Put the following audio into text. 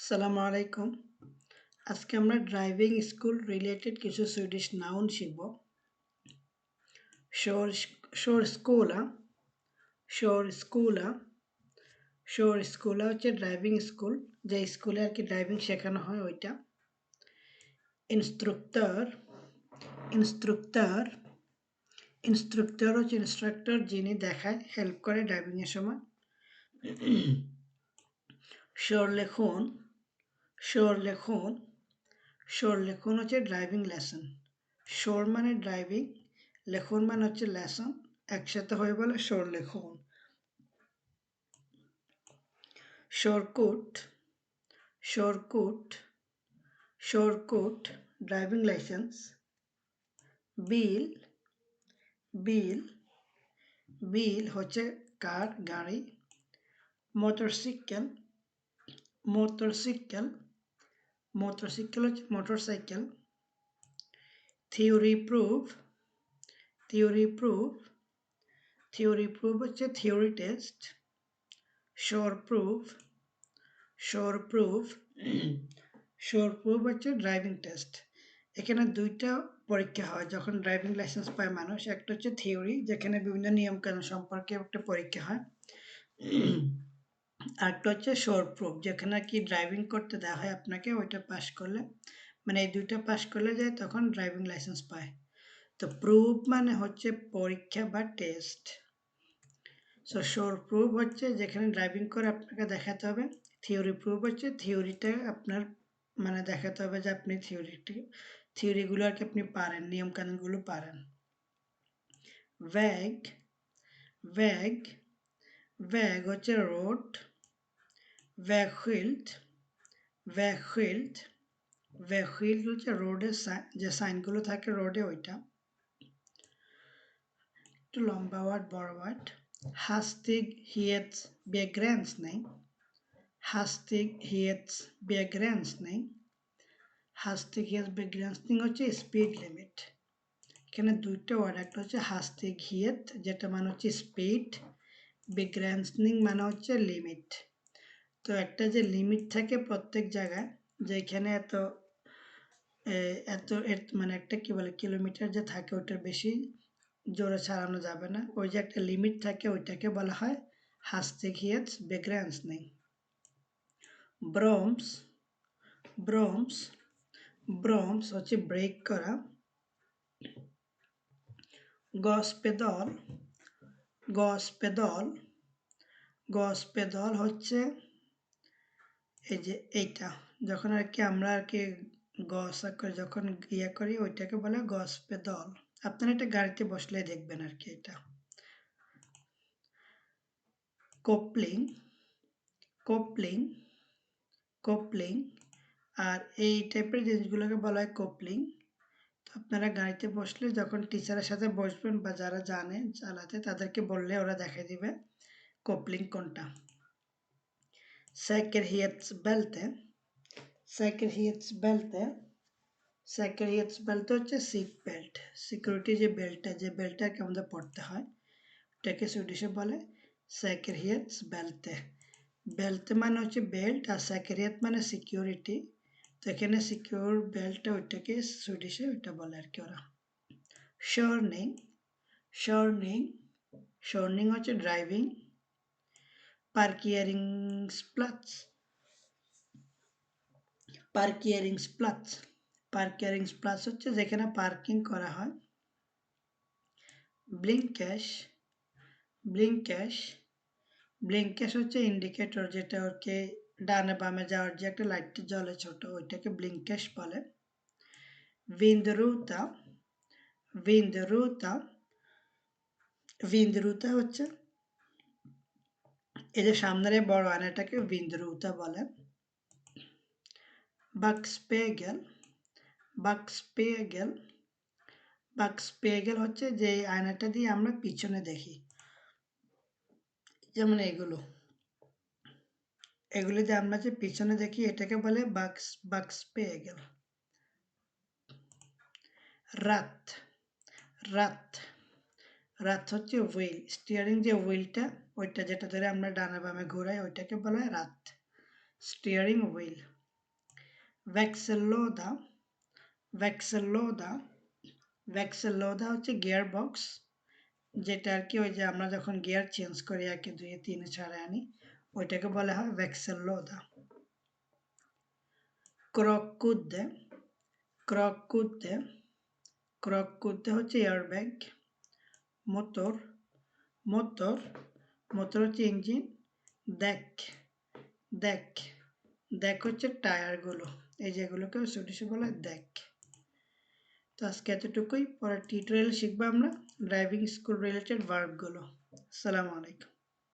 সালামু আলাইকুম। আজকে আমরা ড্রাইভিং স্কুল রিলেটেড কিছু সুইডিশ নাউন শিখব। শোর শোর স্কুলা শোর স্কুলা শোর স্কুলা হচ্ছে ড্রাইভিং স্কুল, যে স্কুলে আর কি ড্রাইভিং শেখানো হয় ওইটা। ইনস্ট্রাক্টর ইনস্ট্রাক্টর ইনস্ট্রাক্টর হচ্ছে ইনস্ট্রাক্টর, যিনি দেখায়, হেল্প করে ড্রাইভিংয়ের সময়। শোর লেখন শোর লেখন শোর লেখন হচ্ছে ড্রাইভিং লেসন। শোর মানে ড্রাইভিং, লেখন মানে হচ্ছে লেসন, একসাথে হয়ে বলে শোর লেখন। শোরকুট শোরকুট শোরকুট ড্রাইভিং লাইসেন্স। বিল বিল বিল হচ্ছে কার, গাড়ি। মোটরসাইকেল মোটরসাইকেল মোটরসাইকেল হচ্ছে motorcycle. Theory proof theory proof theory proof হচ্ছে থিওরি টেস্ট। শোর প্রুফ শোর প্রুফ শোর প্রুফ হচ্ছে ড্রাইভিং টেস্ট। এখানে দুইটা পরীক্ষা হয় যখন ড্রাইভিং লাইসেন্স পায় মানুষ। একটা হচ্ছে থিওরি, যেখানে বিভিন্ন নিয়মকানুন সম্পর্কে একটা পরীক্ষা হয়। আরেকটা হচ্ছে শোর প্রুফ, যেখানে কি ড্রাইভিং করতে দেওয়া হয় আপনাকে, ওইটা পাস করলে, মানে এই দুইটা পাস করলে যায় তখন ড্রাইভিং লাইসেন্স পায়। তো প্রুফ মানে হচ্ছে পরীক্ষা বা টেস্ট। সো শোর প্রুফ হচ্ছে যেখানে ড্রাইভিং করে আপনাকে দেখাতে হবে। থিওরি প্রুফ হচ্ছে থিওরিটা আপনার মানে দেখাতে হবে যে আপনি থিওরিগুলো আর কি আপনি পারেন, নিয়মকানুনগুলো পারেন। ভ্যাগ ভ্যাগ ভ্যাগ হচ্ছে রোড। ভ্যাগশিল্ড ভ্যাগশিল্ড ভ্যাগশিল্ড হচ্ছে রোডের যে সাইনগুলো থাকে রোডে, ওইটা। একটু লম্বা ওয়ার্ড, বড় ওয়ার্ড। hastighetsbegränsning hastighetsbegränsning hastighetsbegränsning হচ্ছে স্পিড লিমিট। এখানে দুইটা ওয়ার্ড, একটা হচ্ছে hastighet যেটা মানে হচ্ছে স্পিড, begränsning মানে হচ্ছে লিমিট। তো একটা যে লিমিট থাকে প্রত্যেক জায়গায়, যে এখানে এত মানে একটা কি বলে কিলোমিটার যে থাকে, ওটার বেশি জোরে চালানো যাবে না, ওই যে একটা লিমিট থাকে, ওইটাকে বলা হয় hastighetsbegränsning। ব্রমস ব্রমস ব্রমস হচ্ছে ব্রেক করা। গসপেদল গসপেদল গসপেদল হচ্ছে এই যে এইটা, যখন আর কি আমরা আর কি গসা করে যখন ইয়ে করি, ওইটাকে বলে গসপেদল। আপনারা এটা গাড়িতে বসলে দেখবেন আর কি এটা। কোপলিং কোপলিং কোপলিং আর এই টাইপের জিনিসগুলোকে বলা হয় কোপলিং। তো আপনারা গাড়িতে বসলে যখন টিচারের সাথে বসবেন বা যারা জানে চালাতে, তাদেরকে বললে ওরা দেখাই দিবে কোপলিং কোনটা। säkerhetsbälte säkerhetsbälte säkerhetsbälte হচ্ছে সিট বেল্ট, সিকিউরিটি যে বেল্টটা, যে বেল্টটা কি আমাদের পড়তে হয়, ওটাকে সুইডিশে বলে säkerhetsbälte। বেল্ট মানে হচ্ছে বেল্ট, আর säkerhet মানে সিকিউরিটি। তো এখানে সিকিউর বেল্টটা, ওইটাকে সুইডিশে ওইটা বলে আর কি ওরা। শার্নিং শার্নিং শার্নিং হচ্ছে ড্রাইভিং। পার্কিয়ারিংসপ্লাটস পার্কিয়ারিংসপ্লাটস পার্কিয়ারিংসপ্লাটস হচ্ছে যেখানে পার্কিং করা হয়। ব্লিঙ্ক্যাশ ব্লিঙ্ক্যাশ ব্লিঙ্ক্যাশ হচ্ছে ইন্ডিকেটর, যেটা ওকে ডানে বামে যাওয়ার যে একটা লাইট জ্বলে ছোট, ওইটাকে ব্লিঙ্ক্যাশ বলে। ভিন্ডরুতা ভিন্ডরুতা ভিন্ডরুতা হচ্ছে এই যে সামনের বড় আয়নাটাকে ভিন্ডরুতা বলে। বাকস্পেগেল বাকস্পেগেল বাকস্পেগেল হচ্ছে যে আয়নাটা দিয়ে আমরা পিছনে দেখি, যেমন এগুলো যে আমরা যে পিছনে দেখি, এটাকে বলে বাকস্পেগেল। রাত রাত রাত হচ্ছে হুইল, স্টিয়ারিং যে হুইলটা, ওইটা যেটা ধরে আমরা ডানে বামে ঘোরাই, ওইটাকে বলা হয় রাত, steering wheel. växellåda, växellåda, växellåda হচ্ছে গিয়ার বক্স, যেটা আর কি ওই যে আমরা যখন গিয়ার চেঞ্জ করি 1 2 3 4 আনি ওইটাকে বলা হয় växellåda. Krockkudde, krockkudde, krockkudde হচ্ছে এয়ারব্যাগ. মোটর, মোটর, মোটর হচ্ছে ইঞ্জিন. ডেক, ডেক, ডেক হচ্ছে টায়ারগুলো, এই যেগুলোকে সুইডিশে বলা হয় ডেক. তো আজকে এতটুকুই, পরে টিউটোরিয়াল শিখবো আমরা ড্রাইভিং স্কুল রিলেটেড ভার্বগুলো. আসসালামু আলাইকুম.